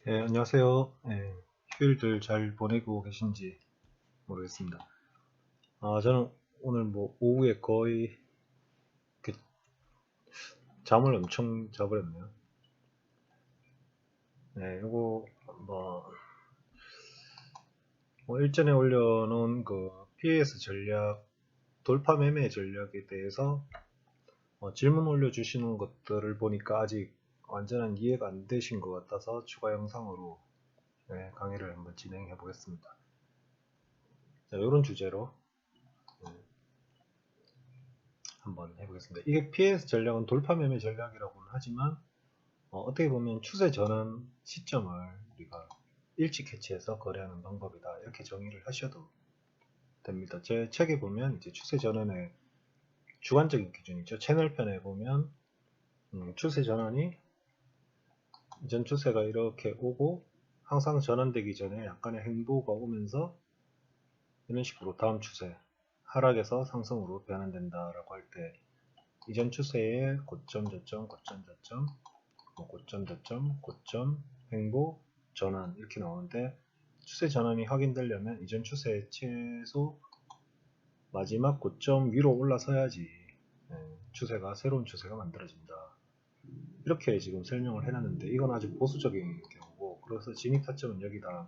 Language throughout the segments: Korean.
네, 안녕하세요. 네, 휴일들 잘 보내고 계신지 모르겠습니다. 저는 오늘 뭐 오후에 거의 이렇게 잠을 엄청 자버렸네요. 네, 요거 뭐, 일전에 올려놓은 그 PS 전략, 돌파 매매 전략에 대해서 질문 올려주시는 것들을 보니까 아직 완전한 이해가 안 되신 것 같아서 추가 영상으로 강의를 한번 진행해 보겠습니다. 자, 이런 주제로 한번 해보겠습니다. 이게 PS 전략은 돌파 매매 전략이라고는 하지만 어떻게 보면 추세 전환 시점을 우리가 일찍 캐치해서 거래하는 방법이다. 이렇게 정의를 하셔도 됩니다. 제 책에 보면 이제 추세 전환의 주관적인 기준이죠. 채널편에 보면 추세 전환이 이전 추세가 이렇게 오고 항상 전환되기 전에 약간의 행보가 오면서 이런 식으로 다음 추세 하락에서 상승으로 변환된다라고 할 때 이전 추세의 고점 저점 고점 저점 고점 저점 고점 행보 전환 이렇게 나오는데 추세 전환이 확인되려면 이전 추세의 최소 마지막 고점 위로 올라서야지 추세가 새로운 추세가 만들어진다. 이렇게 지금 설명을 해놨는데 이건 아주 보수적인 경우고 그래서 진입 타점은 여기다.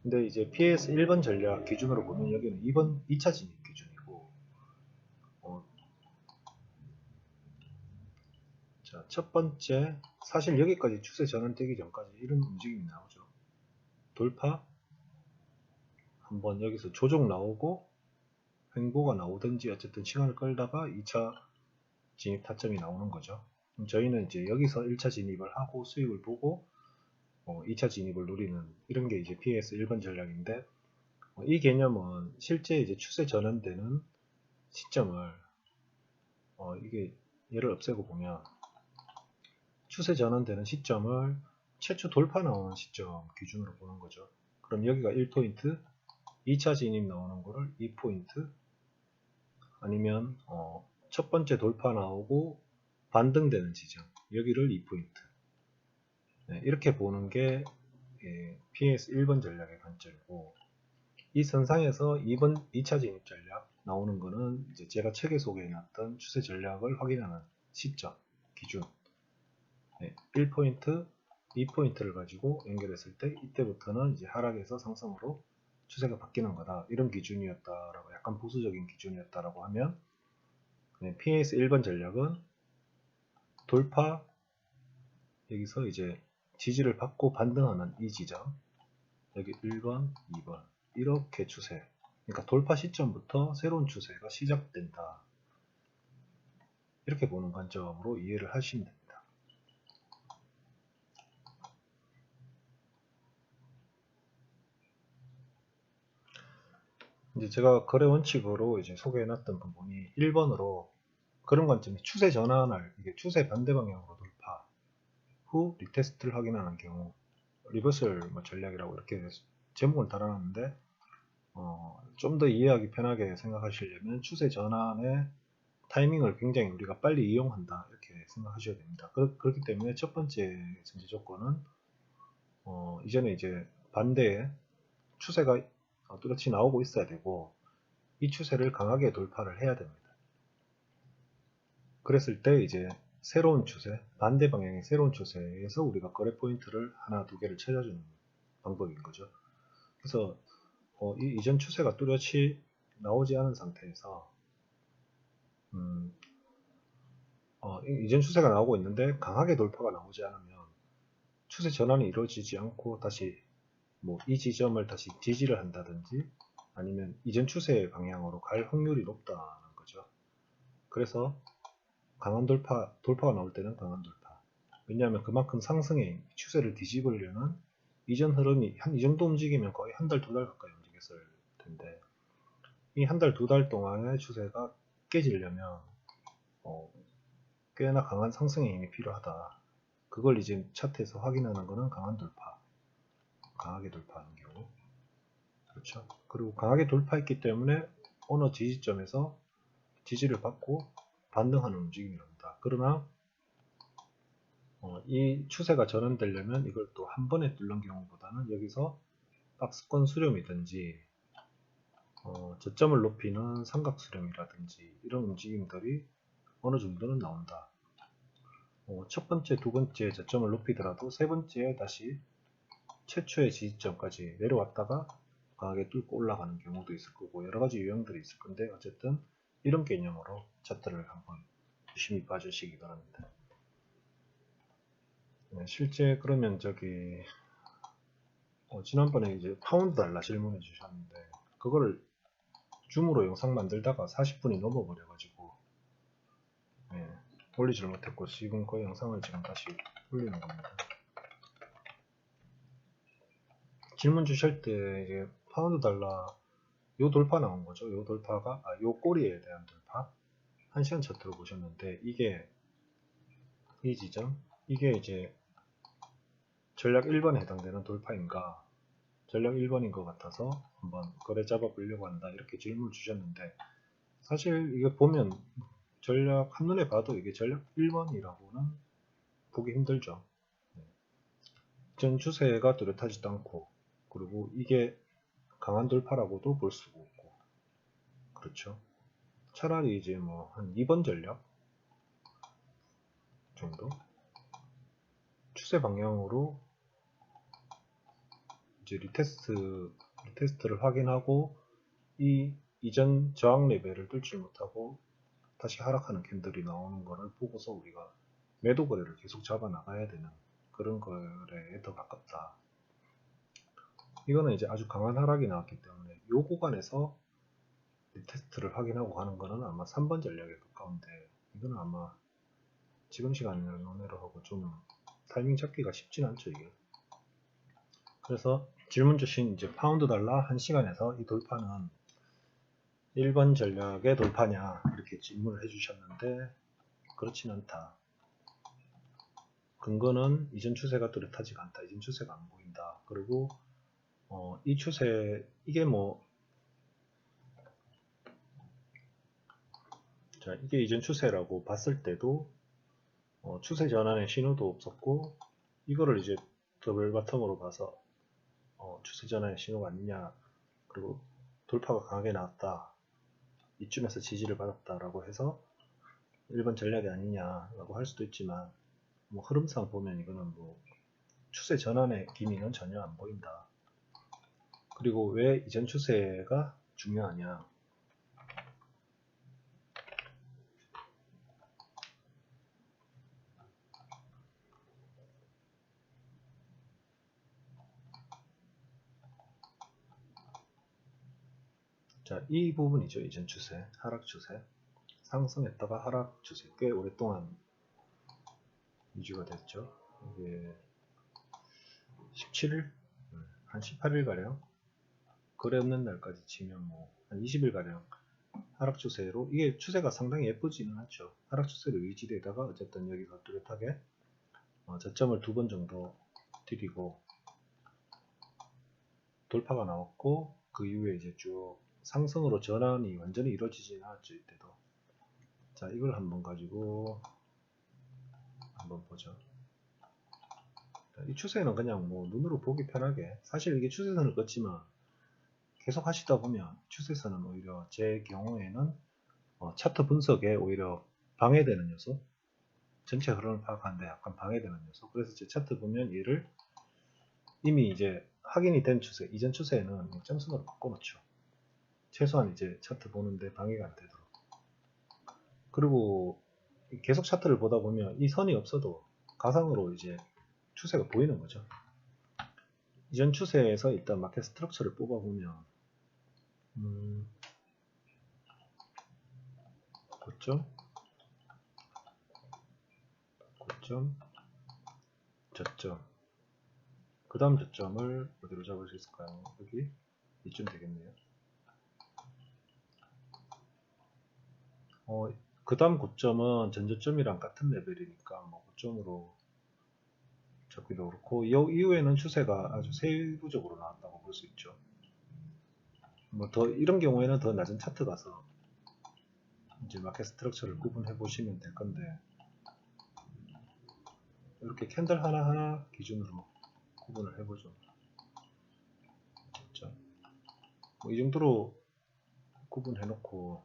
근데 이제 PS 1번 전략 기준으로 보면 여기는 2차 진입 기준이고 자, 첫 번째 사실 여기까지 추세 전환되기 전까지 이런 움직임이 나오죠. 돌파 한번 여기서 조정 나오고 횡보가 나오든지 어쨌든 시간을 끌다가 2차 진입 타점이 나오는 거죠. 그럼 저희는 이제 여기서 1차 진입을 하고 수익을 보고 2차 진입을 누리는 이런 게 이제 PS 1번 전략인데 이 개념은 실제 이제 추세 전환되는 시점을 이게 얘를 없애고 보면 추세 전환되는 시점을 최초 돌파 나오는 시점 기준으로 보는 거죠. 그럼 여기가 1포인트 2차 진입 나오는 거를 2포인트 아니면 첫 번째 돌파 나오고 반등되는 지점 여기를 2포인트 이렇게 보는 게 PS 1번 전략의 관점이고 이 선상에서 2차 진입 전략 나오는 거는 이제 제가 책에 소개해놨던 추세 전략을 확인하는 시점 기준 1포인트 2포인트를 가지고 연결했을 때 이때부터는 이제 하락에서 상승으로 추세가 바뀌는 거다 이런 기준이었다라고 약간 보수적인 기준이었다라고 하면 PS 1번 전략은 돌파 여기서 이제 지지를 받고 반등하는 이 지점 여기 1번 2번 이렇게 추세 그러니까 돌파 시점부터 새로운 추세가 시작된다 이렇게 보는 관점으로 이해를 하시면 됩니다. 이제 제가 거래 원칙으로 이제 소개해놨던 부분이 1번으로 그런 관점이 추세 전환을 이게 추세 반대 방향으로 돌파 후 리테스트를 확인하는 경우 리버설 전략이라고 이렇게 제목을 달아놨는데 좀 더 이해하기 편하게 생각하시려면 추세 전환의 타이밍을 굉장히 우리가 빨리 이용한다 이렇게 생각하셔야 됩니다. 그렇기 때문에 첫 번째 전제 조건은 이전에 이제 반대의 추세가 뚜렷이 나오고 있어야 되고 이 추세를 강하게 돌파를 해야 됩니다. 그랬을 때 이제 새로운 추세, 반대 방향의 새로운 추세에서 우리가 거래 포인트를 하나, 두 개를 찾아주는 방법인 거죠. 그래서 이전 추세가 뚜렷이 나오지 않은 상태에서 이전 추세가 나오고 있는데 강하게 돌파가 나오지 않으면 추세 전환이 이루어지지 않고 다시 이 지점을 다시 지지를 한다든지 아니면 이전 추세의 방향으로 갈 확률이 높다는 거죠. 그래서 강한 돌파가 나올 때는 강한 돌파. 왜냐하면 그만큼 상승의 추세를 뒤집으려는 이전 흐름이 이 정도 움직이면 거의 한 달, 두 달 가까이 움직였을 텐데 이 한 달, 두 달 동안의 추세가 깨지려면 꽤나 강한 상승의 힘이 필요하다. 그걸 이제 차트에서 확인하는 것은 강한 돌파. 강하게 돌파하는 경우. 그렇죠. 그리고 강하게 돌파했기 때문에 어느 지지점에서 지지를 받고 반등하는 움직임이 납니다. 그러나 이 추세가 전환되려면 이걸 또 한 번에 뚫는 경우보다는 여기서 박스권 수렴이든지 저점을 높이는 삼각 수렴이라든지 이런 움직임들이 어느 정도는 나온다. 첫 번째, 두 번째 저점을 높이더라도 세 번째에 다시 최초의 지지점까지 내려왔다가 강하게 뚫고 올라가는 경우도 있을 거고 여러 가지 유형들이 있을 건데 어쨌든 이런 개념으로 차트를 한번 유심히 봐주시기 바랍니다. 네, 실제 그러면 지난번에 이제 파운드 달러 질문해 주셨는데 그거를 줌으로 영상 만들다가 40분이 넘어버려가지고 올리지를 못했고 지금 그 영상을 지금 다시 올리는 겁니다. 질문 주실 때 이제 파운드 달러 요 돌파 나온 거죠. 요 돌파가 요 꼬리에 대한 돌파 1시간 차트로 보셨는데 이게 이 지점 이게 이제 전략 1번에 해당되는 돌파인가 전략 1번인 것 같아서 한번 거래 잡아보려고 한다 이렇게 질문을 주셨는데 사실 이거 보면 전략 한눈에 봐도 이게 전략 1번이라고는 보기 힘들죠. 전 추세가 뚜렷하지도 않고 그리고 이게 강한 돌파라고도 볼 수가 없고 그렇죠. 차라리 이제 뭐 한 2번 전략 정도 추세 방향으로 이제 리테스트를 확인하고 이 이전 저항 레벨을 뚫지 못하고 다시 하락하는 캔들이 나오는 거를 보고서 우리가 매도 거래를 계속 잡아 나가야 되는 그런 거래에 더 가깝다. 이거는 이제 아주 강한 하락이 나왔기 때문에 이 구간에서 리테스트를 확인하고 가는 거는 아마 3번 전략에 가까운데 이거는 아마 지금 시간을 논외로 하고 좀 타이밍 잡기가 쉽진 않죠 이게. 그래서 질문 주신 이제 파운드 달러 1시간에서 이 돌파는 1번 전략의 돌파냐 이렇게 질문을 해주셨는데 그렇진 않다. 근거는 이전 추세가 뚜렷하지가 않다. 이전 추세가 안 보인다. 그리고 이 추세 이게 뭐 자, 이게 이전 추세라고 봤을 때도 추세 전환의 신호도 없었고 이거를 이제 더블 바텀으로 봐서 추세 전환의 신호가 아니냐 그리고 돌파가 강하게 나왔다 이쯤에서 지지를 받았다라고 해서 1번 전략이 아니냐라고 할 수도 있지만 뭐 흐름상 보면 이거는 뭐 추세 전환의 기미는 전혀 안 보인다. 그리고 왜 이전 추세가 중요하냐? 자, 이 부분이죠. 이전 추세, 하락 추세. 상승했다가 하락 추세 꽤 오랫동안 유지가 됐죠. 이게 17일? 한 18일가량? 거래 없는 날까지 치면 뭐 한 20일가량 하락 추세로 이게 추세가 상당히 예쁘지는 않죠. 하락 추세로 유지되다가 어쨌든 여기서 뚜렷하게 저점을 2번 정도 들이고 돌파가 나왔고 그 이후에 이제 쭉 상승으로 전환이 완전히 이루어지지는 않았죠. 이때도. 자, 이걸 한번 가지고 한번 보죠. 이 추세는 그냥 뭐 눈으로 보기 편하게 사실 이게 추세선을 긋지만 계속 하시다 보면 추세선은 오히려 제 경우에는 차트 분석에 오히려 방해되는 요소 전체 흐름을 파악하는데 약간 방해되는 요소 그래서 제 차트 보면 얘를 이미 이제 확인이 된 추세 이전 추세에는 점선으로 바꿔놓죠. 최소한 이제 차트 보는데 방해가 안 되도록 그리고 계속 차트를 보다 보면 이 선이 없어도 가상으로 이제 추세가 보이는 거죠. 이전 추세에서 일단 마켓 스트럭처를 뽑아보면 고점, 고점, 저점 그 다음 저점을 어디로 잡을 수 있을까요? 여기 이쯤 되겠네요. 그 다음 고점은 전저점이랑 같은 레벨이니까 뭐 고점으로 잡기도 그렇고 이 이후에는 추세가 아주 세부적으로 나왔다고 볼 수 있죠. 뭐 더 이런 경우에는 더 낮은 차트 가서 이제 마켓 스트럭처를 구분해 보시면 될 건데 이렇게 캔들 하나하나 기준으로 구분을 해보죠. 뭐 이 정도로 구분해놓고,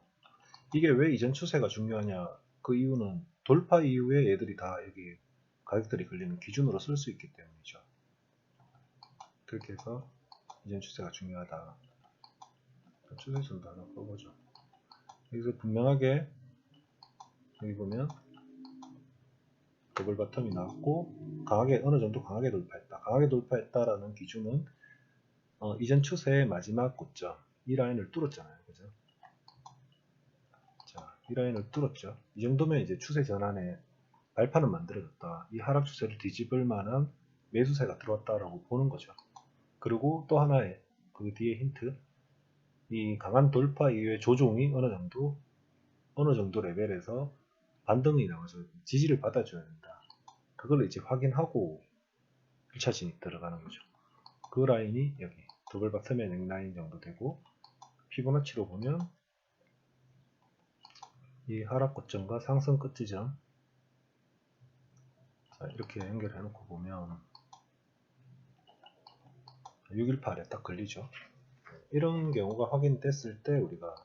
이게 왜 이전 추세가 중요하냐, 그 이유는 돌파 이후에 얘들이 다 여기 가격들이 걸리는 기준으로 쓸 수 있기 때문이죠. 그렇게 해서 이전 추세가 중요하다. 추세선도 하나 써보죠. 여기서 분명하게 여기 보면 더블 바텀이 나왔고, 강하게, 어느 정도 강하게 돌파했다. 강하게 돌파했다라는 기준은 이전 추세의 마지막 고점, 이 라인을 뚫었잖아요. 그죠? 자, 이 라인을 뚫었죠. 이 정도면 이제 추세 전환에 발판은 만들어졌다. 이 하락 추세를 뒤집을 만한 매수세가 들어왔다라고 보는 거죠. 그리고 또 하나의 그 뒤에 힌트, 이 강한 돌파 이후에 조종이 어느 정도 레벨에서 반등이 나와서 지지를 받아줘야 된다. 그걸 이제 확인하고 1차 진입 들어가는 거죠. 그 라인이 여기 더블 바텀의 넥라인 정도 되고, 피보나치로 보면 이 하락 고점과 상승 끝 지점, 자, 이렇게 연결해 놓고 보면 618에 딱 걸리죠. 이런 경우가 확인됐을 때 우리가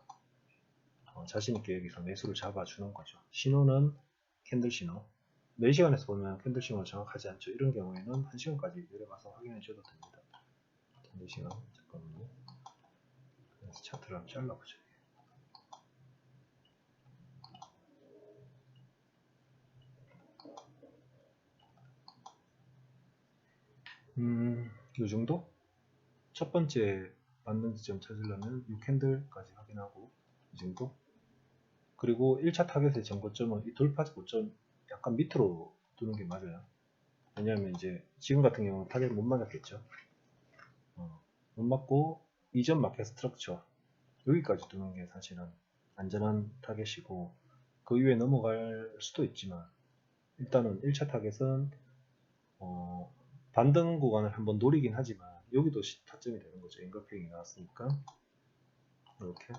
자신있게 여기서 매수를 잡아주는 거죠. 신호는 캔들 신호. 4시간에서 보면 캔들 신호가 정확하지 않죠. 이런 경우에는 1시간까지 내려가서 확인해 줘도 됩니다. 4시간, 잠깐만요. 그래서 차트를 한번 잘라보죠. 이 정도? 첫 번째 맞는 지점 찾으려면 이 캔들까지 확인하고, 이 정도? 그리고 1차 타겟의 전고점은 이 돌파 고점 약간 밑으로 두는 게 맞아요. 왜냐하면 이제 지금 같은 경우는 타겟 못 맞았겠죠. 못 맞고 이전 마켓 스트럭처 여기까지 두는 게 사실은 안전한 타겟이고, 그 이후에 넘어갈 수도 있지만 일단은 1차 타겟은 반등 구간을 한번 노리긴 하지만 여기도 타점이 되는 거죠. 앵글팩이 나왔으니까. 이렇게.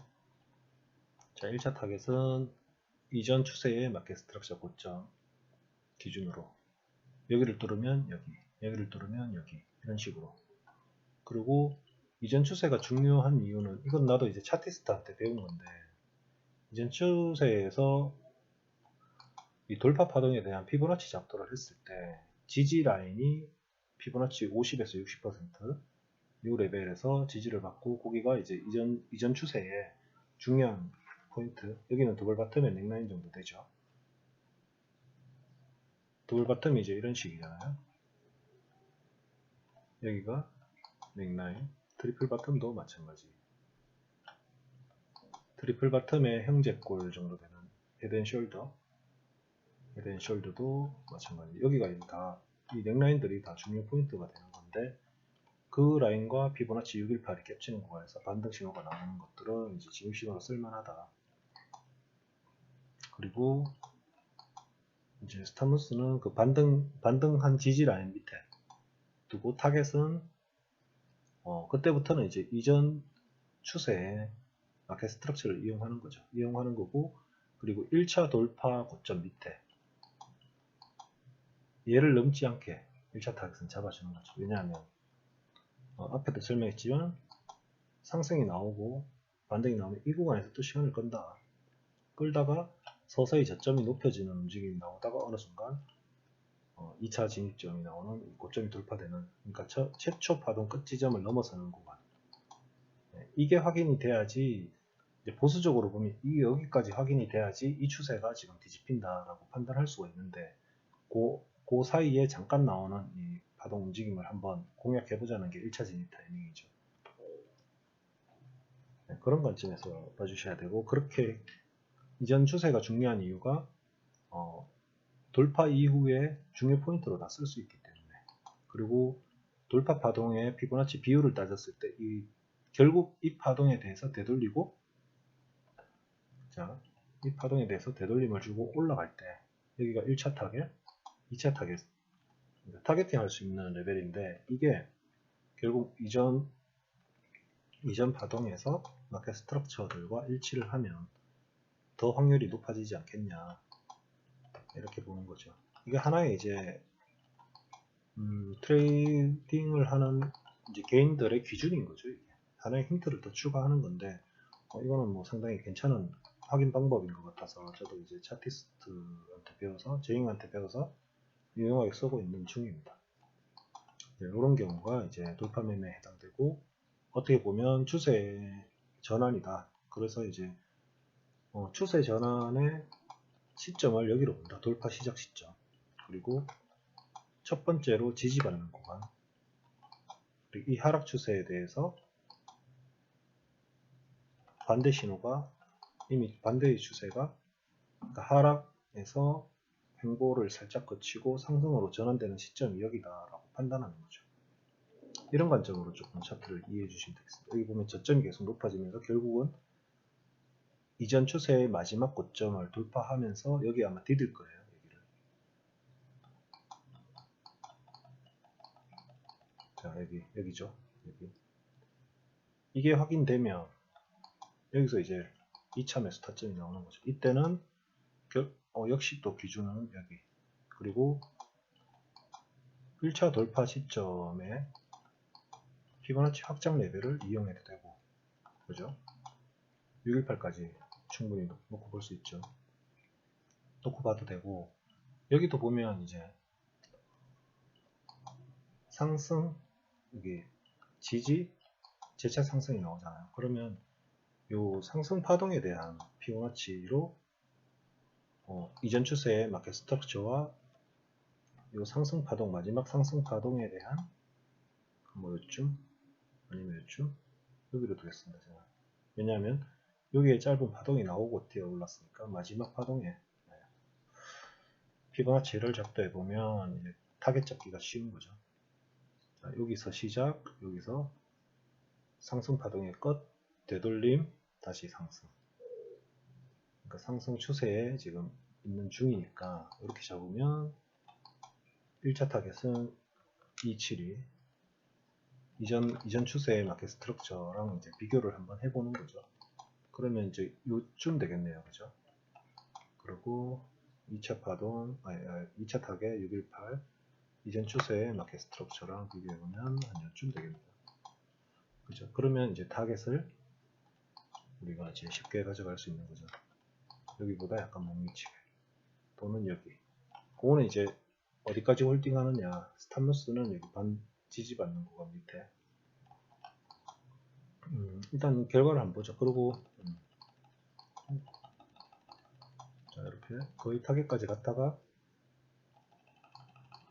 자, 1차 타겟은 이전 추세의 마켓 스트럭처 고점 기준으로 여기를 뚫으면 여기, 여기를 뚫으면 여기, 이런 식으로. 그리고 이전 추세가 중요한 이유는, 이건 나도 이제 차티스트한테 배운 건데, 이전 추세에서 이 돌파 파동에 대한 피보나치 작도를 했을 때 지지 라인이 피보나치 50에서 60%, 이 레벨에서 지지를 받고, 거기가 이제 이전 추세의 중요한 포인트, 여기는 더블 바텀의 넥라인 정도 되죠. 더블 바텀이 이제 이런 식이잖아요. 여기가 넥라인, 트리플 바텀도 마찬가지. 트리플 바텀의 형제골 정도 되는 헤드앤숄더, 헤드앤숄더도 마찬가지. 여기가 이제 다 이 넥라인들이 다 중요 포인트가 되는 건데, 그 라인과 피보나치 618이 겹치는 구간에서 반등 신호가 나오는 것들은 이제 진입 신호로 쓸만하다. 그리고 이제 스탑로스는 그 반등한 지지 라인 밑에 두고, 타겟은 그때부터는 이제 이전 추세의 마켓 스트럭처를 이용하는 거죠. 이용하는 거고, 그리고 1차 돌파 고점 밑에 얘를 넘지 않게 1차 타겟은 잡아주는 거죠. 왜냐하면 앞에도 설명했지만 상승이 나오고 반등이 나오면 이 구간에서 또 시간을 끈다. 끌다가 서서히 저점이 높여지는 움직임이 나오다가 어느 순간 2차 진입점이 나오는 고점이 돌파되는, 그러니까 최초 파동 끝 지점을 넘어서는 구간. 이게 확인이 돼야지, 이제 보수적으로 보면 이게 여기까지 확인이 돼야지 이 추세가 지금 뒤집힌다라고 판단할 수가 있는데, 그 사이에 잠깐 나오는 이 파동 움직임을 한번 공략해보자는 게 1차 진입 타이밍이죠. 그런 관점에서 봐주셔야 되고, 그렇게 이전 추세가 중요한 이유가 돌파 이후에 중요 포인트로 다 쓸 수 있기 때문에, 그리고 돌파 파동의 피보나치 비율을 따졌을 때 결국 이 파동에 대해서 되돌리고, 자, 이 파동에 대해서 되돌림을 주고 올라갈 때 여기가 1차 타겟, 2차 타겟, 타겟팅 할 수 있는 레벨인데, 이게 결국 이전 파동에서 마켓 스트럭처들과 일치를 하면 더 확률이 높아지지 않겠냐, 이렇게 보는 거죠. 이게 하나의 이제 트레이딩을 하는 이제 개인들의 기준인 거죠. 이게. 하나의 힌트를 더 추가하는 건데, 이거는 뭐 상당히 괜찮은 확인 방법인 것 같아서 저도 이제 차티스트한테 배워서, 제잉한테 배워서 유용하게 쓰고 있는 중입니다. 이런 경우가 이제 돌파 매매에 해당되고, 어떻게 보면 추세 전환이다. 그래서 이제 추세 전환의 시점을 여기로 본다. 돌파 시작 시점. 그리고 첫 번째로 지지받는 구간. 그리고 이 하락 추세에 대해서 반대 신호가 이미 반대의 추세가, 그러니까 하락에서 횡보를 살짝 거치고 상승으로 전환되는 시점이 여기다라고 판단하는 거죠. 이런 관점으로 조금 차트를 이해해 주시면 되겠습니다. 여기 보면 저점이 계속 높아지면서 결국은 이전 추세의 마지막 고점을 돌파하면서 여기 아마 디딜 거예요. 여기를. 자, 여기죠. 여기. 이게 확인되면 여기서 이제 2차 매수 타점이 나오는 거죠. 이때는 역시 또 기준은 여기. 그리고 1차 돌파 시점에 피보나치 확장 레벨을 이용해도 되고, 그죠? 618까지 충분히 놓고 볼 수 있죠. 놓고 봐도 되고, 여기도 보면 이제 상승, 여기 지지, 재차 상승이 나오잖아요. 그러면 요 상승 파동에 대한 피보나치로 이전 추세의 마켓 스트럭처와 요 상승 파동, 마지막 상승 파동에 대한 뭐 요쯤 아니면 요쯤 여기로 두겠습니다. 제가. 왜냐하면 여기에 짧은 파동이 나오고 뛰어 올랐으니까 마지막 파동에 피보나치를 작도해 보면 이제 타겟 잡기가 쉬운 거죠. 자, 여기서 시작, 여기서 상승 파동의 끝, 되돌림, 다시 상승. 그러니까 상승 추세에 지금 있는 중이니까 이렇게 잡으면 1차 타겟은 272. 이전 추세의 마켓 스트럭처랑 이제 비교를 한번 해보는 거죠. 그러면 이제 요쯤 되겠네요. 그죠? 그리고 2차 파동, 2차 타겟 618, 이전 추세의 마켓 스트럭처랑 비교해보면 한 요쯤 되겠네요. 그죠? 그러면 이제 타겟을 우리가 이제 쉽게 가져갈 수 있는 거죠. 여기보다 약간 못 미치게. 또는 여기. 그거는 이제 어디까지 홀딩 하느냐. 스탑로스는 여기 지지받는 구간 밑에. 일단 결과를 한번 보죠. 그리고 자, 이렇게 거의 타겟까지 갔다가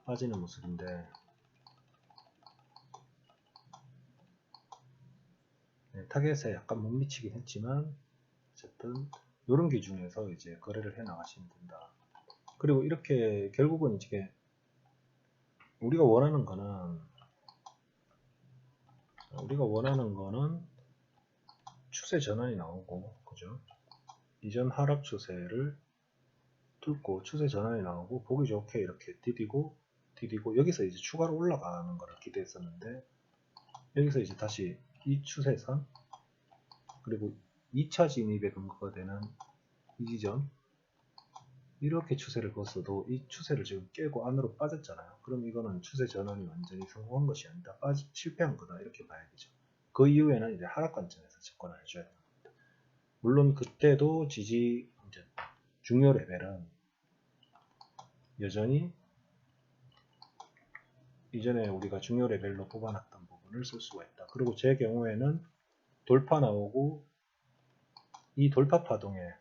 빠지는 모습인데, 네, 타겟에 약간 못 미치긴 했지만 어쨌든 이런 기준에서 이제 거래를 해 나가시면 된다. 그리고 이렇게 결국은 이제 우리가 원하는 거는 추세 전환이 나오고, 그죠? 이전 하락 추세를 뚫고 추세 전환이 나오고 보기 좋게 이렇게 디디고 여기서 이제 추가로 올라가는 거를 기대했었는데, 여기서 이제 다시 이 추세선 그리고 2차 진입의 근거가 되는 이 지점, 이렇게 추세를 그었어도 이 추세를 지금 깨고 안으로 빠졌잖아요. 그럼 이거는 추세 전환이 완전히 성공한 것이 아니다, 실패한 거다, 이렇게 봐야 되죠. 그 이후에는 이제 하락 관점에서 접근을 해줘야 됩니다. 물론 그때도 지지 중요 레벨은 여전히 이전에 우리가 중요 레벨로 뽑아놨던 부분을 쓸 수가 있다. 그리고 제 경우에는 돌파 나오고 이 돌파 파동에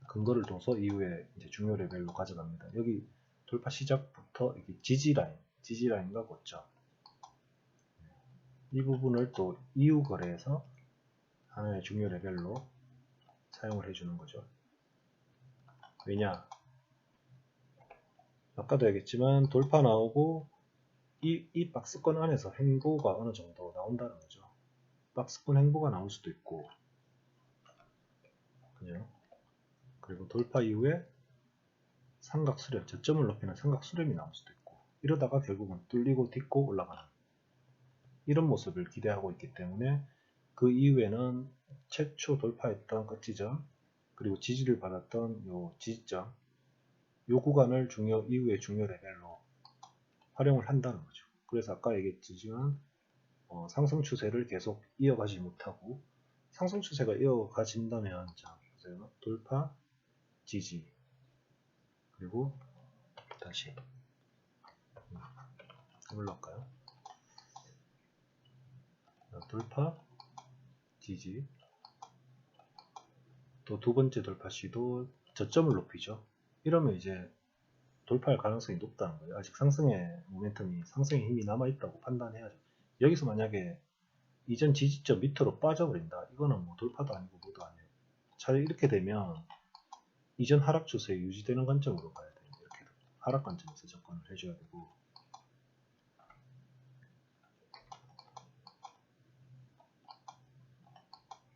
근거를 둬서 이후에 이제 중요 레벨로 가져갑니다. 여기 돌파 시작부터 여기 지지라인과 고점, 이 부분을 또 이후 거래에서 하나의 중요 레벨로 사용을 해주는 거죠. 왜냐? 아까도 얘기했지만 돌파 나오고 이 박스권 안에서 횡보가 어느 정도 나온다는 거죠. 박스권 횡보가 나올 수도 있고, 그죠? 그리고 돌파 이후에 삼각 수렴, 저점을 높이는 삼각 수렴이 나올 수도 있고, 이러다가 결국은 뚫리고 딛고 올라가는 이런 모습을 기대하고 있기 때문에 그 이후에는 최초 돌파했던 끝 지점, 그리고 지지를 받았던 요 지지점, 요 구간을 이후의 중요 레벨로 활용을 한다는 거죠. 그래서 아까 얘기했지만 상승 추세를 계속 이어가지 못하고, 상승 추세가 이어가진다면, 자 보세요. 돌파, 지지, 그리고 다시 올라갈까요? 돌파, 지지, 또 두 번째 돌파 시도 저점을 높이죠. 이러면 이제 돌파할 가능성이 높다는 거예요. 아직 상승의 모멘텀이, 상승의 힘이 남아있다고 판단해야죠. 여기서 만약에 이전 지지점 밑으로 빠져버린다, 이거는 뭐 돌파도 아니고 뭐도 아니에요. 차라리 이렇게 되면 이전 하락 추세 유지되는 관점으로 가야 돼요. 이렇게 하락 관점에서 접근을 해줘야 되고,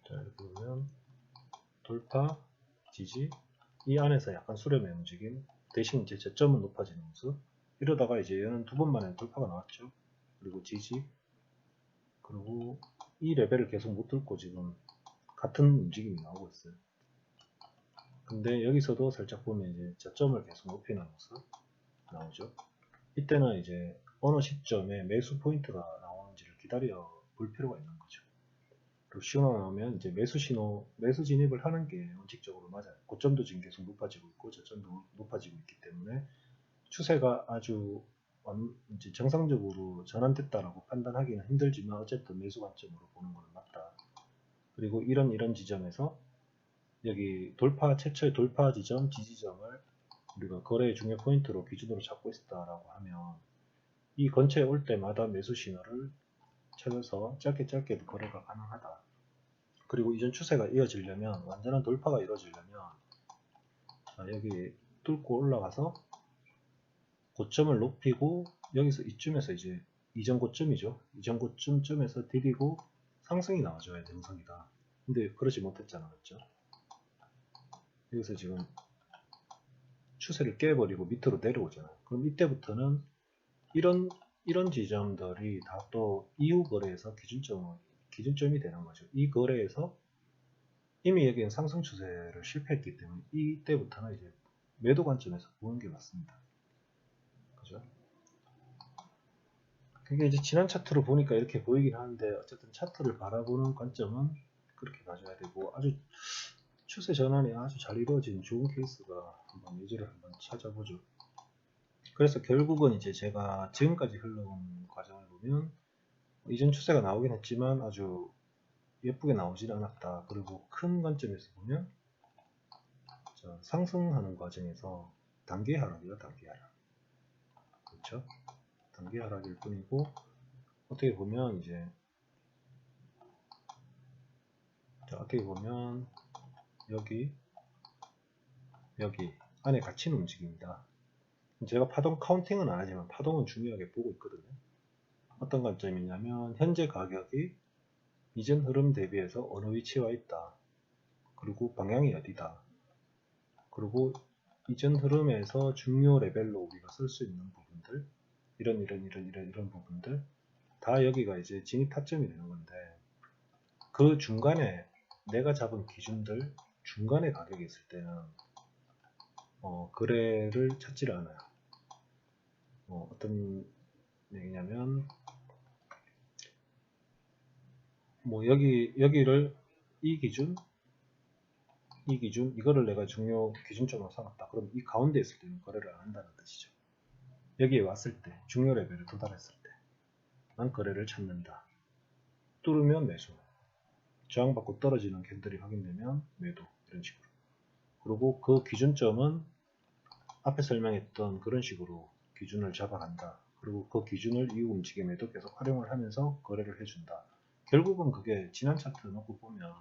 자 이렇게 보면 돌파, 지지, 이 안에서 약간 수렴의 움직임, 대신 이제 저점은 높아지는 모습. 이러다가 이제 얘는 두 번 만에 돌파가 나왔죠. 그리고 지지, 그리고 이 레벨을 계속 못 뚫고 지금 같은 움직임이 나오고 있어요. 근데 여기서도 살짝 보면 이제 저점을 계속 높이는 모습 나오죠. 이때는 이제 어느 시점에 매수 포인트가 나오는지를 기다려 볼 필요가 있는 거죠. 그리고 신호가 나오면 이제 매수 진입을 하는 게 원칙적으로 맞아요. 고점도 지금 계속 높아지고 있고 저점도 높아지고 있기 때문에 추세가 아주 이제 정상적으로 전환됐다라고 판단하기는 힘들지만 어쨌든 매수 관점으로 보는 것은 맞다. 그리고 이런 지점에서 여기 최초의 돌파 지점, 지지점을 우리가 거래의 중요 포인트로 기준으로 잡고 있다라고 하면 이 근처에 올 때마다 매수 신호를 찾아서 짧게도 거래가 가능하다. 그리고 이전 추세가 이어지려면, 완전한 돌파가 이루어지려면, 여기 뚫고 올라가서 고점을 높이고, 여기서 이쯤에서 이제 이전 고점이죠. 이전 고점쯤에서 디디고 상승이 나와줘야 정상이다. 근데 그러지 못했잖아, 맞죠? 여기서 지금 추세를 깨버리고 밑으로 내려오잖아요. 그럼 이때부터는 이런 지점들이 다 또 이후 거래에서 기준점이 되는 거죠. 이 거래에서 이미 여기는 상승 추세를 실패했기 때문에 이때부터는 이제 매도 관점에서 보는 게 맞습니다. 그죠? 그게 이제 지난 차트로 보니까 이렇게 보이긴 하는데, 어쨌든 차트를 바라보는 관점은 그렇게 가져야 되고, 아주 추세 전환이 아주 잘 이루어진 좋은 케이스가 한번 예제를 한번 찾아보죠. 그래서 결국은 이제 제가 지금까지 흘러온 과정을 보면 이전 추세가 나오긴 했지만 아주 예쁘게 나오질 않았다. 그리고 큰 관점에서 보면 상승하는 과정에서 단기 하락이요, 단기 하락. 그렇죠? 단기 하락일 뿐이고, 어떻게 보면 이제 어떻게 보면 여기 안에 갇히는 움직임이다. 제가 파동 카운팅은 안 하지만 파동은 중요하게 보고 있거든요. 어떤 관점이냐면 현재 가격이 이전 흐름 대비해서 어느 위치에 와 있다. 그리고 방향이 어디다. 그리고 이전 흐름에서 중요 레벨로 우리가 쓸 수 있는 부분들, 이런 부분들 다 여기가 이제 진입 타점이 되는 건데, 그 중간에 내가 잡은 기준들 중간에 가격이 있을 때는 거래를 찾지를 않아요. 어떤 얘기냐면 여기를 이 기준 이거를 내가 중요 기준점으로 삼았다. 그럼 이 가운데 있을 때는 거래를 안 한다는 뜻이죠. 여기에 왔을 때, 중요 레벨에 도달했을 때 난 거래를 찾는다. 뚫으면 매수, 저항받고 떨어지는 캔들이 확인되면 매도, 이런 식으로. 그리고 그 기준점은 앞에 설명했던 그런 식으로 기준을 잡아간다. 그리고 그 기준을 이후 움직임에도 계속 활용을 하면서 거래를 해준다. 결국은 그게 지난 차트 놓고 보면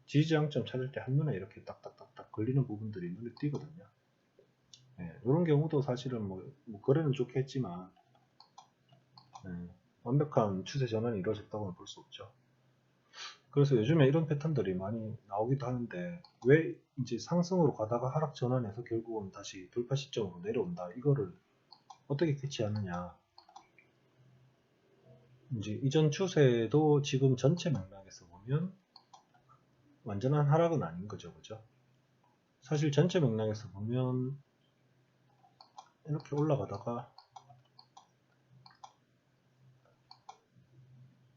지지저항점 찾을 때 한눈에 이렇게 딱딱딱딱 걸리는 부분들이 눈에 띄거든요. 이런 경우도 사실은 거래는 좋게 했지만 완벽한 추세 전환이 이루어졌다고는 볼 수 없죠. 그래서 요즘에 이런 패턴들이 많이 나오기도 하는데, 왜 이제 상승으로 가다가 하락 전환해서 결국은 다시 돌파 시점으로 내려온다, 이거를 어떻게 캐치하느냐. 이제 이전 추세도 지금 전체 맥락에서 보면 완전한 하락은 아닌 거죠, 그죠? 사실 전체 맥락에서 보면 이렇게 올라가다가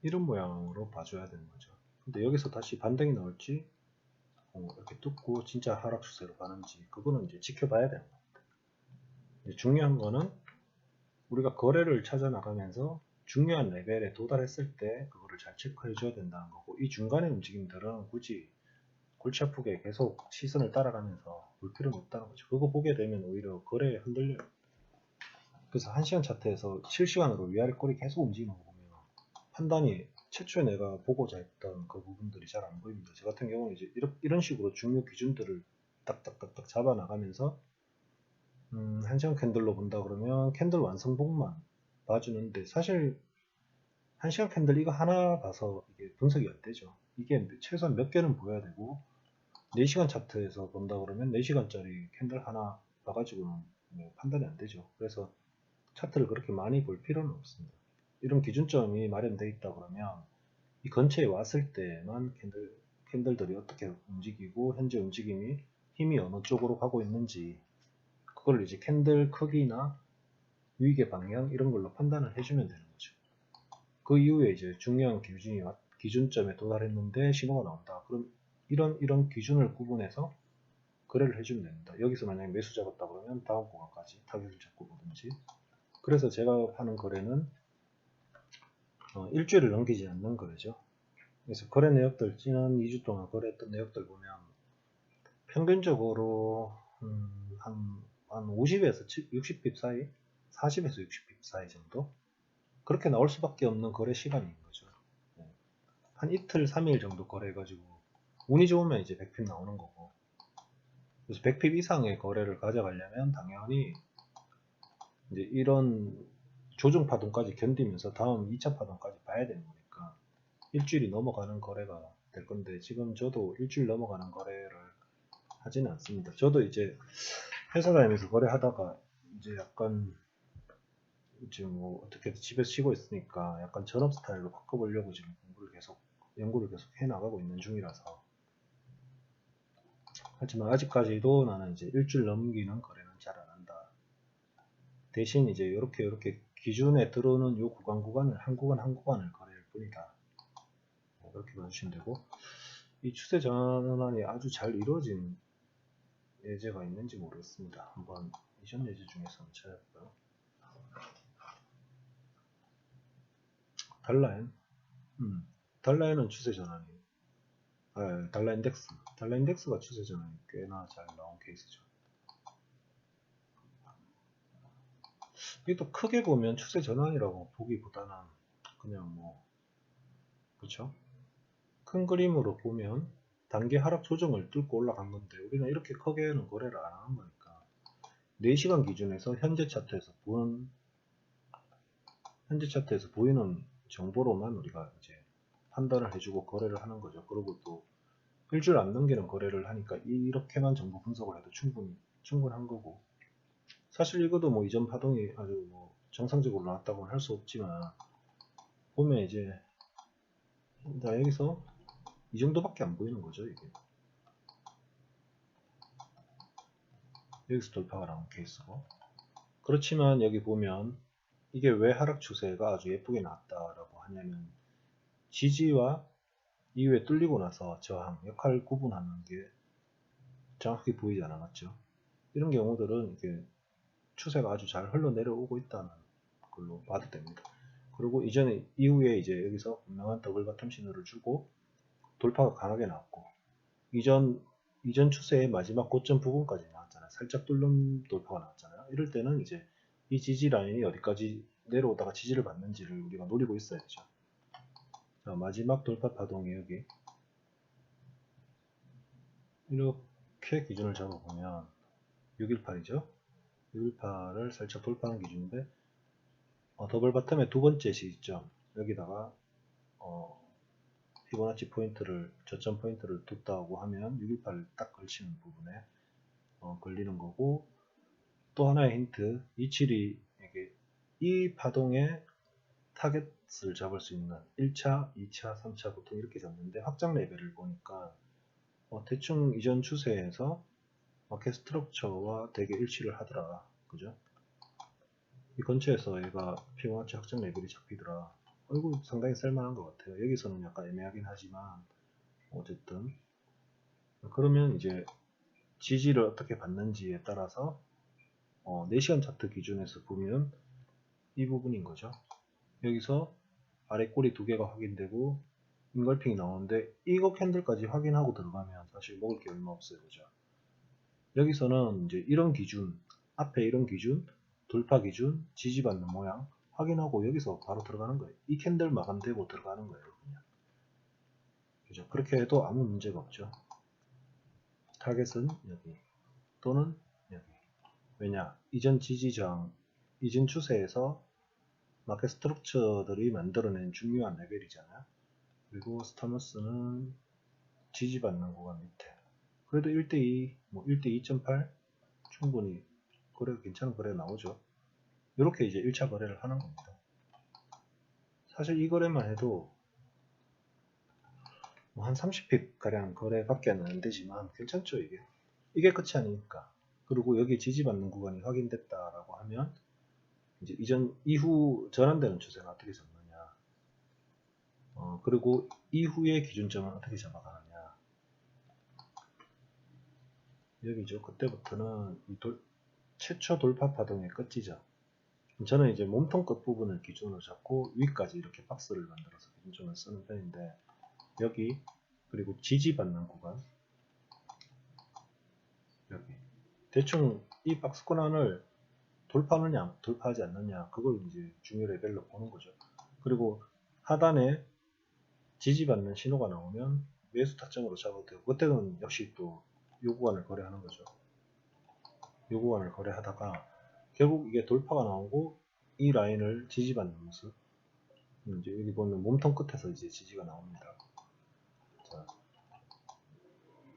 이런 모양으로 봐줘야 되는 거죠. 근데 여기서 다시 반등이 나올지 이렇게 뚫고 진짜 하락 추세로 가는지 그거는 이제 지켜봐야 되는 겁니다. 중요한 거는 우리가 거래를 찾아 나가면서 중요한 레벨에 도달했을 때 그거를 잘 체크해 줘야 된다는 거고, 이 중간의 움직임들은 굳이 골치 아프게 계속 시선을 따라가면서 볼 필요는 없다는 거죠. 그거 보게 되면 오히려 거래에 흔들려요. 그래서 1시간 차트에서 실시간으로 위아래 꼴이 계속 움직이는 거 보면 판단이 최초에 내가 보고자 했던 그 부분들이 잘 안 보입니다. 저 같은 경우는 이제 이런 식으로 중요 기준들을 딱딱딱딱 잡아 나가면서 1시간 캔들로 본다 그러면 캔들 완성봉만 봐주는데, 사실 1시간 캔들 이거 하나 봐서 이게 분석이 안 되죠. 이게 최소한 몇 개는 보여야 되고, 4시간 차트에서 본다 그러면 4시간짜리 캔들 하나 봐가지고는 뭐 판단이 안 되죠. 그래서 차트를 그렇게 많이 볼 필요는 없습니다. 이런 기준점이 마련되어 있다 그러면 이 근처에 왔을 때만 캔들들이 어떻게 움직이고 현재 움직임이 힘이 어느 쪽으로 가고 있는지 그걸 이제 캔들 크기나 유익의 방향 이런 걸로 판단을 해주면 되는 거죠. 그 이후에 이제 중요한 기준점에 도달했는데 신호가 나온다. 그럼 이런 기준을 구분해서 거래를 해주면 됩니다. 여기서 만약에 매수 잡았다 그러면 다음 구간까지 타겟을 잡고 보든지. 그래서 제가 하는 거래는 일주일을 넘기지 않는 거래죠. 그래서 거래 내역들, 지난 2주 동안 거래했던 내역들 보면 평균적으로 한 50에서 60핍 사이, 40에서 60핍 사이 정도 그렇게 나올 수밖에 없는 거래 시간인 거죠. 한 이틀, 3일 정도 거래해가지고 운이 좋으면 이제 100핍 나오는 거고, 그래서 100핍 이상의 거래를 가져가려면 당연히 이제 이런 조정 파동까지 견디면서 다음 2차 파동까지 봐야 되는 거니까 일주일이 넘어가는 거래가 될 건데, 지금 저도 일주일 넘어가는 거래를 하지는 않습니다. 저도 이제 회사 다니면서 거래하다가 이제 약간 지금 뭐 어떻게 집에서 쉬고 있으니까 약간 전업 스타일로 바꿔보려고 지금 연구를 계속 해 나가고 있는 중이라서. 하지만 아직까지도 나는 이제 일주일 넘기는 거래는 잘 안 한다. 대신 이제 이렇게 기준에 들어오는 요 구간을 한 구간을 거래할 뿐이다. 그렇게 봐주시면 되고, 이 추세 전환이 아주 잘 이루어진 예제가 있는지 모르겠습니다. 한번 이전 예제 중에서 한번 찾아볼까요? 달라인, 달라인은 추세 전환이, 달러 인덱스가 추세 전환이 꽤나 잘 나온 케이스죠. 이게 또 크게 보면 추세 전환이라고 보기보다는 그냥 뭐, 그쵸? 큰 그림으로 보면 단기 하락 조정을 뚫고 올라간 건데, 우리는 이렇게 크게는 거래를 안 하는 거니까 4시간 기준에서 현재 차트에서 보이는 정보로만 우리가 이제 판단을 해주고 거래를 하는 거죠. 그리고 또 일주일 안 넘기는 거래를 하니까 이렇게만 정보 분석을 해도 충분한 거고, 사실 이것도 뭐 이전 파동이 아주 뭐 정상적으로 나왔다고는 할 수 없지만, 보면 이제 여기서 이 정도밖에 안 보이는 거죠. 이게 여기서 돌파가 나온 케이스고, 그렇지만 여기 보면 이게 왜 하락 추세가 아주 예쁘게 나왔다라고 하냐면, 지지와 이후에 뚫리고 나서 저항 역할 구분하는 게 정확히 보이지 않았죠. 이런 경우들은 이게 추세가 아주 잘 흘러내려오고 있다는 걸로 봐도 됩니다. 그리고 이후에 이제 여기서 분명한 더블 바텀 신호를 주고 돌파가 강하게 나왔고, 이전 추세의 마지막 고점 부분까지 나왔잖아요. 살짝 뚫는 돌파가 나왔잖아요. 이럴 때는 이제 이 지지 라인이 어디까지 내려오다가 지지를 받는지를 우리가 노리고 있어야 되죠. 자, 마지막 돌파 파동이 여기 이렇게 기준을 잡아보면 618이죠. 618을 살짝 돌파한 기준인데, 더블 바텀의 두 번째 시점 여기다가 피보나치 포인트를, 저점 포인트를 뒀다고 하면 618을 딱 걸치는 부분에 걸리는 거고, 또 하나의 힌트, 272에게 이 파동의 타겟을 잡을 수 있는 1차, 2차, 3차 보통 이렇게 잡는데, 확장 레벨을 보니까 대충 이전 추세에서 마켓 스트럭처와 되게 일치를 하더라. 그죠? 이 근처에서 얘가 피보나치 확정 레벨이 잡히더라. 이거 상당히 쓸만한 것 같아요. 여기서는 약간 애매하긴 하지만 어쨌든 그러면 이제 지지를 어떻게 받는지에 따라서 4시간 차트 기준에서 보면 이 부분인 거죠. 여기서 아래 꼬리 두 개가 확인되고 인걸핑이 나오는데 이거 캔들까지 확인하고 들어가면 사실 먹을 게 얼마 없어요. 그죠? 여기서는 이제 이런 기준, 앞에 이런 기준, 돌파 기준, 지지받는 모양 확인하고 여기서 바로 들어가는 거예요. 이 캔들 마감되고 들어가는 거예요. 그냥. 그죠? 그렇게 해도 아무 문제가 없죠. 타겟은 여기 또는 여기. 왜냐? 이전 지지저항, 이전 추세에서 마켓 스트럭처들이 만들어낸 중요한 레벨이잖아요. 그리고 스타머스는 지지받는 구간 밑에. 그래도 1대2, 뭐 1대2.8 충분히 거래 괜찮은 거래 나오죠. 이렇게 이제 1차 거래를 하는 겁니다. 사실 이 거래만 해도 뭐 한 30핍 가량 거래밖에 안 되지만 괜찮죠 이게. 이게 끝이 아니니까. 그리고 여기 지지받는 구간이 확인됐다라고 하면 이제 이전 이후 전환되는 추세가 어떻게 잡느냐. 그리고 이후의 기준점은 어떻게 잡아가느냐. 여기죠. 그때부터는 최초 돌파 파동의 끝이죠. 저는 이제 몸통 끝 부분을 기준으로 잡고 위까지 이렇게 박스를 만들어서 기준점을 쓰는 편인데 여기 그리고 지지받는 구간 여기 대충 이 박스권 안을 돌파하느냐 돌파하지 않느냐 그걸 이제 중요 레벨로 보는 거죠. 그리고 하단에 지지받는 신호가 나오면 매수 타점으로 잡아도 되고 그때는 역시 또 요 구간을 거래하는 거죠. 요 구간을 거래하다가 결국 이게 돌파가 나오고 이 라인을 지지받는 모습 이제 여기 보면 몸통 끝에서 이제 지지가 나옵니다. 자,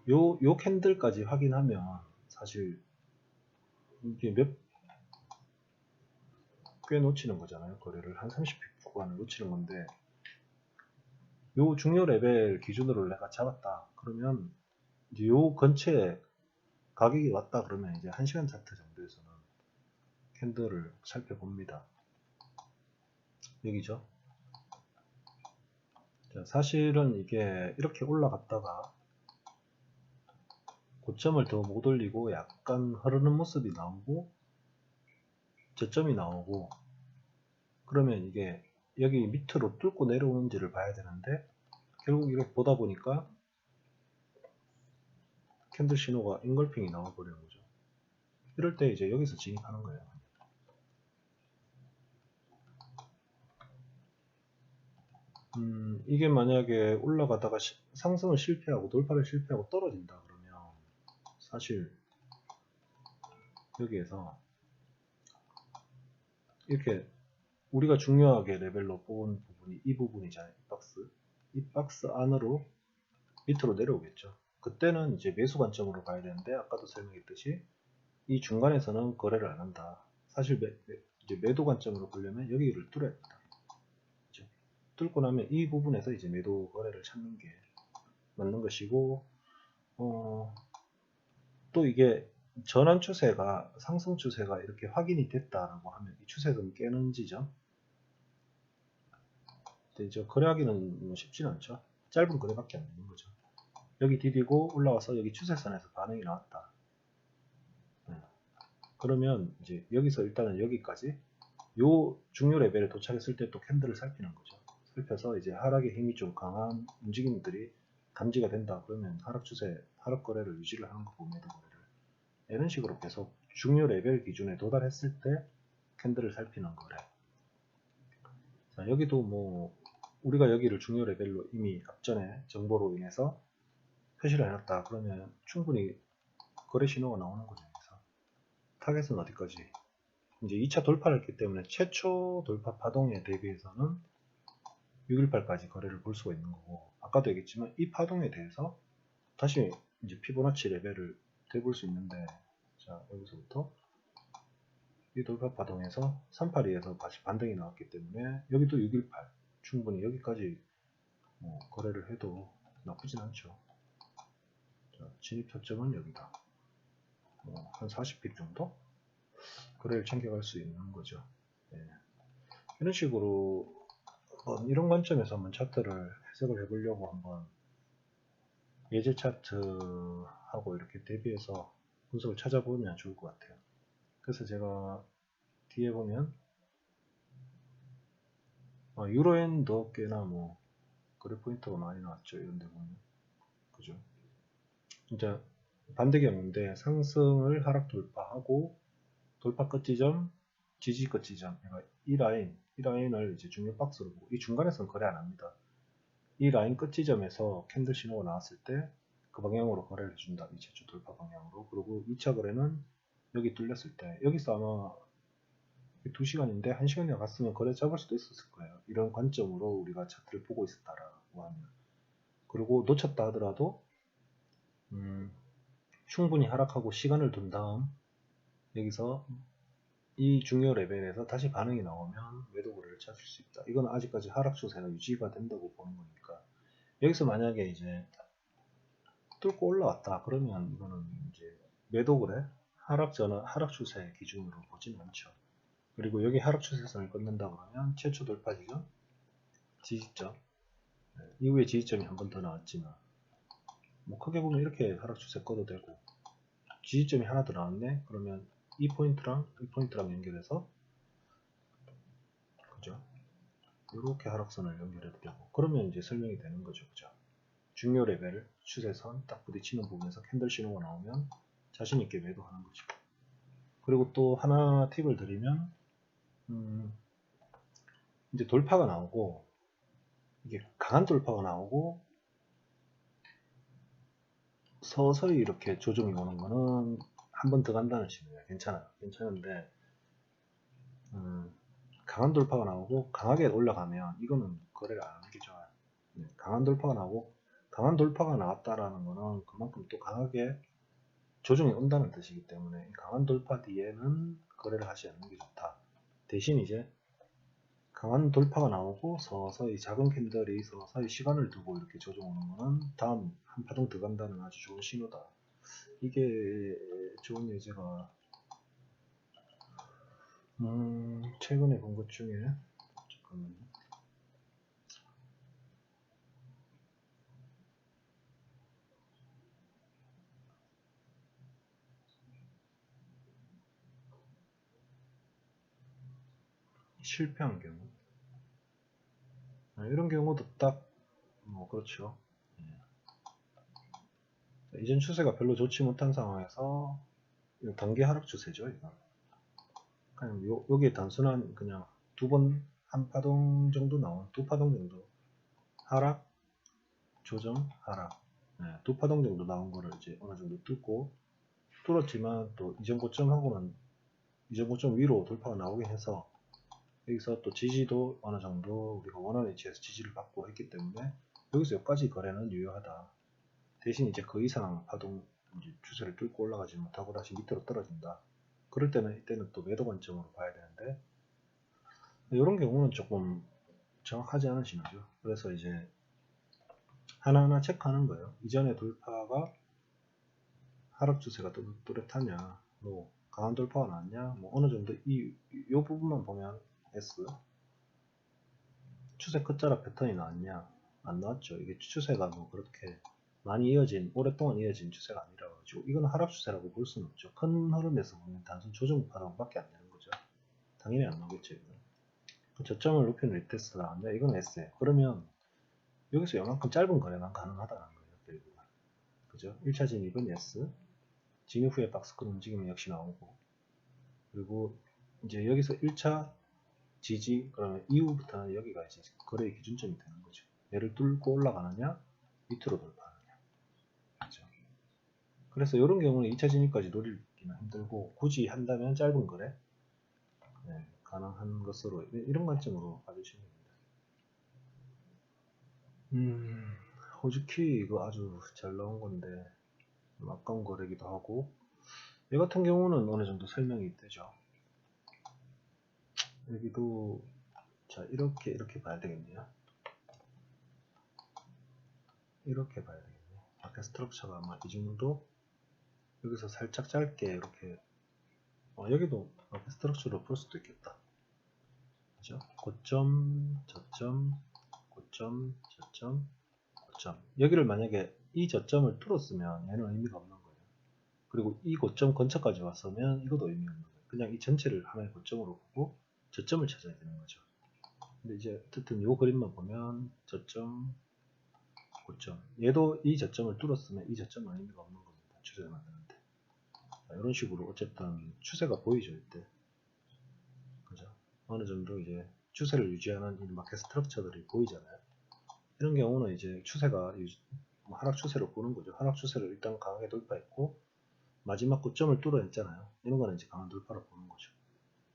요 캔들까지 확인하면 사실 이게 꽤 놓치는 거잖아요. 거래를 한 30픽 구간을 놓치는 건데 요 중요 레벨 기준으로 내가 잡았다. 그러면 이제 요 근처에 가격이 왔다 그러면 이제 1시간 차트 정도에서는 캔들을 살펴봅니다. 여기죠. 자, 사실은 이게 이렇게 올라갔다가 고점을 더 못 올리고 약간 흐르는 모습이 나오고 저점이 나오고 그러면 이게 여기 밑으로 뚫고 내려오는지를 봐야 되는데 결국 이렇게 보다 보니까 캔들 신호가 인걸핑이 나와버리는 거죠. 이럴 때 이제 여기서 진입하는 거예요. 이게 만약에 올라가다가 상승을 실패하고 돌파를 실패하고 떨어진다 그러면 사실 여기에서 이렇게 우리가 중요하게 레벨로 뽑은 부분이 이 부분이잖아요. 이 박스 안으로 밑으로 내려오겠죠. 그때는 이제 매수 관점으로 가야 되는데 아까도 설명했듯이 이 중간에서는 거래를 안 한다. 사실 이제 매도 관점으로 보려면 여기를 뚫어야 된다. 그렇죠? 뚫고 나면 이 부분에서 이제 매도 거래를 찾는 게 맞는 것이고 또 이게 전환 추세가 상승 추세가 이렇게 확인이 됐다라고 하면 이 추세선 깨는 지점 근데 이제 거래하기는 쉽지는 않죠. 짧은 거래밖에 안 되는 거죠. 여기 디디고 올라와서 여기 추세선에서 반응이 나왔다. 그러면 이제 여기서 일단은 여기까지 요 중요 레벨에 도착했을 때 또 캔들을 살피는 거죠. 살펴서 이제 하락의 힘이 좀 강한 움직임들이 감지가 된다. 그러면 하락 추세, 하락 거래를 유지를 하는 거고 매도 거래를 이런 식으로 계속 중요 레벨 기준에 도달했을 때 캔들을 살피는 거래. 자, 여기도 뭐 우리가 여기를 중요 레벨로 이미 앞전에 정보로 인해서 표시를 해놨다. 그러면 충분히 거래 신호가 나오는 거죠. 그래서 타겟은 어디까지? 이제 2차 돌파를 했기 때문에 최초 돌파 파동에 대비해서는 618까지 거래를 볼 수가 있는 거고 아까도 얘기했지만 이 파동에 대해서 다시 이제 피보나치 레벨을 대볼 수 있는데 자 여기서부터 이 돌파 파동에서 382에서 다시 반등이 나왔기 때문에 여기도 618 충분히 여기까지 뭐 거래를 해도 나쁘진 않죠. 자, 진입 타점은 여기다. 한 40핍 정도 거래를 챙겨갈 수 있는 거죠. 예. 이런 식으로 이런 관점에서 한번 차트를 해석을 해보려고 한번 예제 차트하고 이렇게 대비해서 분석을 찾아보면 좋을 것 같아요. 그래서 제가 뒤에 보면 유로엔도 꽤나 뭐 거래 포인트가 많이 나왔죠. 이런 데 보면 그죠. 이제 반대 경우인데 상승을 하락 돌파하고 돌파 끝 지점, 지지 끝 지점, 그러니까 이 라인을 이제 중요 박스로 보고 이 중간에서는 거래 안 합니다. 이 라인 끝 지점에서 캔들 신호가 나왔을 때 그 방향으로 거래를 해준다. 이 최초 돌파 방향으로. 그리고 2차 거래는 여기 뚫렸을 때 여기서 아마 2시간인데 1시간이나 갔으면 거래 잡을 수도 있었을 거예요. 이런 관점으로 우리가 차트를 보고 있었다라고 하면. 그리고 놓쳤다 하더라도 충분히 하락하고 시간을 둔 다음 여기서 이 중요 레벨에서 다시 반응이 나오면 매도 거래를 찾을 수 있다. 이건 아직까지 하락 추세가 유지가 된다고 보는 거니까. 여기서 만약에 이제 뚫고 올라왔다. 그러면 이거는 이제 매도 거래, 하락 전환, 하락 추세 기준으로 보지는 않죠. 그리고 여기 하락 추세선을 끊는다 그러면 최초 돌파 지점, 지지점, 이후에 지지점이 한 번 더 나왔지만 뭐 크게 보면 이렇게 하락 추세 꺼도 되고 지지점이 하나 더 나왔네. 그러면 이 포인트랑 연결해서 그죠? 이렇게 하락선을 연결해도 되고 그러면 이제 설명이 되는 거죠. 그죠? 중요 레벨 추세선 딱 부딪히는 부분에서 캔들 신호가 나오면 자신 있게 매도하는 거죠. 그리고 또 하나 팁을 드리면 이제 돌파가 나오고 이게 강한 돌파가 나오고 서서히 이렇게 조정이 오는 거는 한 번 더 간다는 식이에요. 괜찮아요. 괜찮은데 강한 돌파가 나오고 강하게 올라가면 이거는 거래를 안 하는 게 좋아요. 강한 돌파가 나오고 강한 돌파가 나왔다라는 거는 그만큼 또 강하게 조정이 온다는 뜻이기 때문에 강한 돌파 뒤에는 거래를 하지 않는 게 좋다. 대신 이제 강한 돌파가 나오고 서서히 작은 캔들이 서서히 시간을 두고 이렇게 조정 오는 거는 다음 한 파동 더 간다는 아주 좋은 신호다. 이게 좋은 예제가 최근에 본 것 중에 잠깐만요. 실패한 경우 이런 경우도 딱 뭐 그렇죠. 이전 추세가 별로 좋지 못한 상황에서 단기 하락 추세죠. 이거 그냥 여기에 단순한 그냥 두 번 한 파동 정도 나온 두 파동 정도 하락 조정 하락 두 파동 정도 나온 거를 이제 어느 정도 뚫었지만 또 이전 고점하고는 이전 고점 위로 돌파가 나오긴 해서 여기서 또 지지도 어느 정도 우리가 원하는 위치에서 지지를 받고 했기 때문에 여기서 여기까지 거래는 유효하다. 대신 이제 그 이상 파동 이제 추세를 뚫고 올라가지 못하고 다시 밑으로 떨어진다. 그럴 때는 이때는 또 매도 관점으로 봐야 되는데 이런 경우는 조금 정확하지 않은 신호죠. 그래서 이제 하나하나 체크하는 거예요. 이전의 돌파가 하락 추세가 뚜렷하냐, 뭐 강한 돌파가 나왔냐, 뭐 어느 정도 이 부분만 보면 S 추세 끝자락 패턴이 나왔냐, 안 나왔죠. 이게 추세가 뭐 그렇게 많이 오랫동안 이어진 추세가 아니라 가지고 이건 하락 추세라고 볼 수는 없죠. 큰 흐름에서 보면 단순 조정 파동밖에 안 되는 거죠. 당연히 안 나오겠죠. 이건. 저점을 높이는 리테스트가 나왔냐, 이건 S예요. 그러면 여기서 요만큼 짧은 거래만 가능하다는 거예요. 결국은. 그죠? 1차 진입은 S, 진입 후에 박스권 움직임이 역시 나오고, 그리고 이제 여기서 1차 지지, 그러면 이후부터는 여기가 이제 거래의 기준점이 되는 거죠. 얘를 뚫고 올라가느냐, 밑으로 돌파하느냐. 그죠? 그래서 이런 경우는 2차 진입까지 노리기는 힘들고, 굳이 한다면 짧은 거래, 가능한 것으로, 이런 관점으로 봐주시면 됩니다. 호주키 이거 아주 잘 나온 건데, 아까운 거래기도 하고, 얘 같은 경우는 어느 정도 설명이 되죠. 여기도 자 이렇게 봐야 되겠네요. 이렇게 봐야 되겠네요. 아까 스트럭처가 아마 이 정도 여기서 살짝 짧게 이렇게 여기도 아까 스트럭처로 볼 수도 있겠다. 그죠? 고점, 저점, 고점, 저점, 고점. 여기를 만약에 이 저점을 뚫었으면 얘는 의미가 없는 거예요. 그리고 이 고점 근처까지 왔으면 이것도 의미가 없는 거예요. 그냥 이 전체를 하나의 고점으로 보고 저점을 찾아야 되는 거죠. 근데 이제 어쨌든 이 그림만 보면 저점, 고점. 얘도 이 저점을 뚫었으면 이 저점은 의미가 없는 겁니다. 추세를 만드는데. 자, 이런 식으로 어쨌든 추세가 보이죠, 이때. 그죠? 어느 정도 이제 추세를 유지하는 이 마켓 스트럭처들이 보이잖아요. 이런 경우는 이제 추세가 하락 추세로 보는 거죠. 하락 추세를 일단 강하게 돌파했고 마지막 고점을 뚫어냈잖아요. 이런 거는 이제 강한 돌파로 보는 거죠.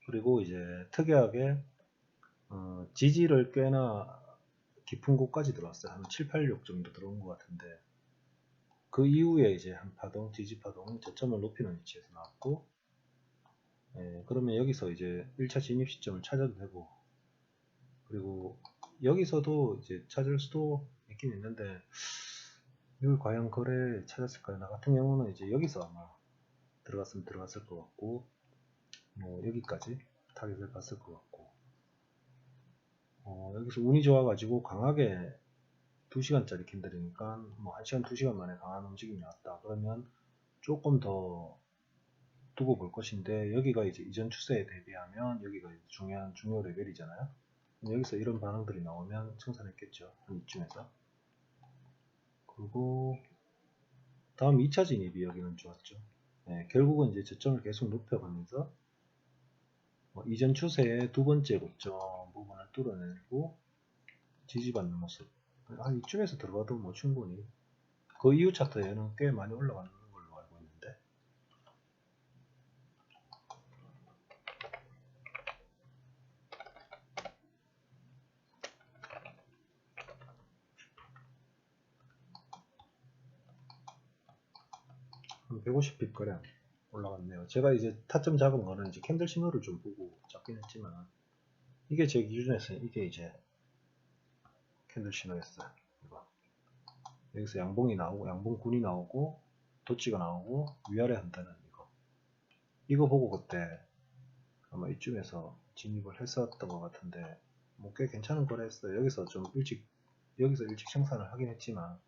그리고 이제 특이하게 지지를 꽤나 깊은 곳까지 들어왔어요. 한 7, 86 정도 들어온 것 같은데 그 이후에 이제 한 파동, 지지 파동이 저점을 높이는 위치에서 나왔고 그러면 여기서 이제 1차 진입 시점을 찾아도 되고 그리고 여기서도 이제 찾을 수도 있긴 있는데 이걸 과연 거래 찾았을까요? 나 같은 경우는 이제 여기서 아마 들어갔으면 들어갔을 것 같고 뭐 여기까지 타겟을 봤을 것 같고 여기서 운이 좋아가지고 강하게 2시간짜리 캔들이니까 뭐 1시간 2시간 만에 강한 움직임이 나왔다 그러면 조금 더 두고 볼 것인데 여기가 이제 이전 추세에 대비하면 여기가 중요한 중요 레벨이잖아요. 여기서 이런 반응들이 나오면 청산했겠죠. 한 이쯤에서. 그리고 다음 2차 진입이 여기는 좋았죠. 결국은 이제 저점을 계속 높여가면서 이전 추세의 두 번째 고점 부분을 뚫어내고 지지받는 모습. 이쯤에서 들어가도 뭐 충분히 그 이후 차트에는 꽤 많이 올라가는 걸로 알고 있는데 한 150핍 거량 올라갔네요. 제가 이제 타점 잡은 거는 이제 캔들 신호를 좀 보고 잡긴 했지만 이게 제 기준에서 이게 이제 캔들 신호였어요. 이거. 여기서 양봉이 나오고 양봉군이 나오고 도치가 나오고 위아래 한다는 이거 보고 그때 아마 이쯤에서 진입을 했었던 것 같은데 뭐 꽤 괜찮은 거래였어요. 여기서 일찍 생산을 하긴 했지만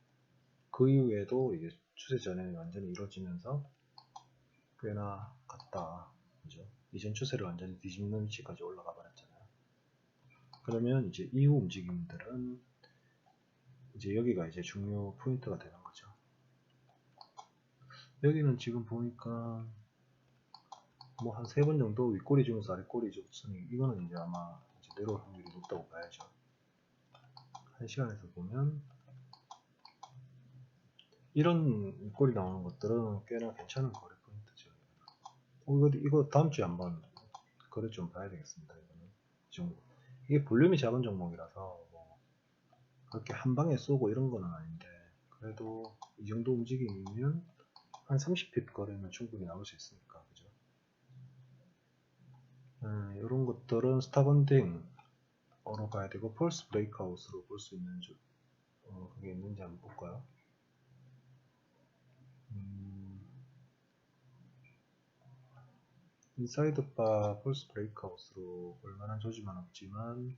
그 이후에도 이게 추세 전환이 완전히 이루어지면서 꽤나 갔다. 그죠? 이전 추세를 완전히 뒤집는 위치까지 올라가 버렸잖아요. 그러면 이제 이후 움직임들은 이제 여기가 이제 중요 포인트가 되는 거죠. 여기는 지금 보니까 뭐 한 3번 정도 윗꼬리 중에서 아랫꼬리 줬으니 이거는 이제 아마 이제 내려올 확률이 높다고 봐야죠. 1시간에서 보면 이런 윗꼬리 나오는 것들은 꽤나 괜찮은 거래 포인트죠. 이거 다음 주에 한번 거래 좀 봐야 되겠습니다. 이거는 좀 이게 볼륨이 작은 종목이라서 뭐 그렇게 한 방에 쏘고 이런 거는 아닌데 그래도 이 정도 움직임이면 한 30핍 거래는 충분히 나올 수 있으니까 그죠? 이런 것들은 스탑펀딩으로 봐야 되고 펄스 브레이크아웃으로 볼 수 있는 그게 있는지 한번 볼까요? 인사이드 바 펄스 브레이크아웃으로 볼 만한 조짐은 없지만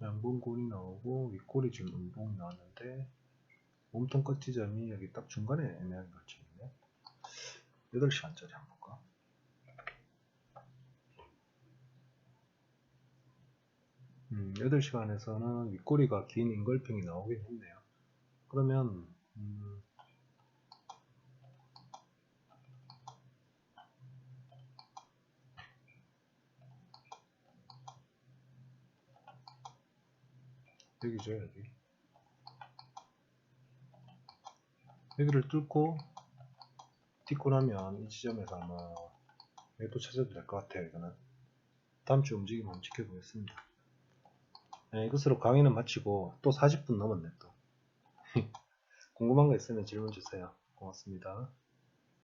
양봉군이 나오고 윗골이 지금 음봉이 나왔는데 몸통 컷 지점이 여기 딱 중간에 애매하게 걸쳐있네. 8시간짜리 한번 볼까? 8시간에서는 윗꼬리가 긴 인걸핑이 나오긴 했네요. 그러면 여기죠, 여기를 뚫고 딛고 나면 이 지점에서 아마 매도 찾아도 될 것 같아요. 이거는 다음 주 움직임 한번 지켜보겠습니다. 이것으로 강의는 마치고 또 40분 넘었네 또. 궁금한 거 있으면 질문 주세요. 고맙습니다.